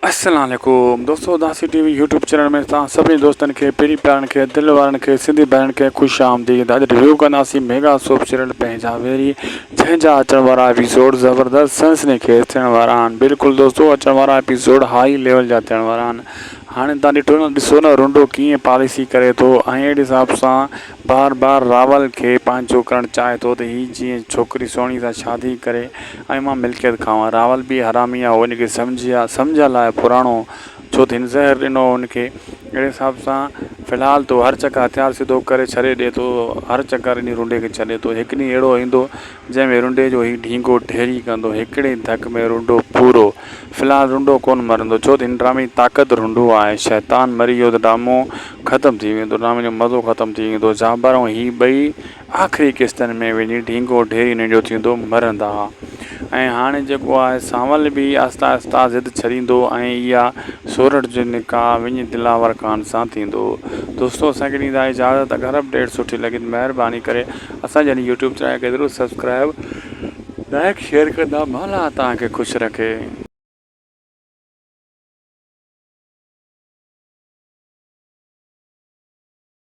अस्सलाम वालेकुम दोस्तों, उदासी टीवी यूट्यूब चैनल में तव्हां सभी दोस्तन के पहिरीं प्यारनि खे दिल वारनि खे सिंधी भाइरनि खे ख़ुशि आमदीद। अॼु रिव्यू कंदासीं मेगा सोप सीरियल पंहिंजा वेरी, जंहिंजा अचण वारा एपिसोड ज़बरदस्त सनसनीखेज़ थियण वारा आहिनि। बिल्कुलु दोस्तों, अचण वारा एपिसोड हाई लेवल जा थियण वारा आहिनि। हाणे तव्हां ॾिसो न, रुंडो कीअं पॉलिसी करे थो ऐं अहिड़े हिसाब सां बार बार रावल खे पंहिंजो करणु चाहे थो त हीअ जीअं छोकिरी सुहिणी सां शादी करे ऐं मां मिल्कियत खावां। रावल बि हरामी आहे, उहो हिनखे सम्झ लाइ पुराणो, छो त हिन ज़हर ॾिनो हुनखे। अहिड़े हिसाब सां फ़िलहालु तो हर चकर हथियार सिधो करे छॾे ॾिए थो, हर चकर इन रुंडे खे छॾे थो। हिकु ॾींहुं अहिड़ो ईंदो जंहिंमें रुंडे जो हीउ ढींगो ढेरी कंदो, हिकिड़े धक में रुंडो पूरो। फ़िलहालु रुंडो कोन मरंदो, छो त हिन ड्रामे जी ताक़त रुंडो आहे। शैतान मरी वियो त ड्रामो ख़तमु थी वेंदो, ड्रामे जो मज़ो ख़तमु थी वेंदो। जाबर ऐं हीअ ॿई आख़िरी किस्तनि में वञी ढींगो ढेरी हिन जो थींदो, मरंदा। ऐं हाणे जेको आहे सांवल बि आहिस्ता आहिस्ता ज़िद छॾींदो ऐं इहा सोरठ जो निकाह विञ दिलावर ख़ान सां थींदो। दोस्तों, असांखे ॾींदा इजाज़त। अगरि अपडेट सुठी लॻी त महिरबानी करे असांजे यूट्यूब चैनल खे ज़रूरु सब्सक्राइब, लाइक, शेयर कंदा। मौला तव्हांखे ख़ुशि रखे।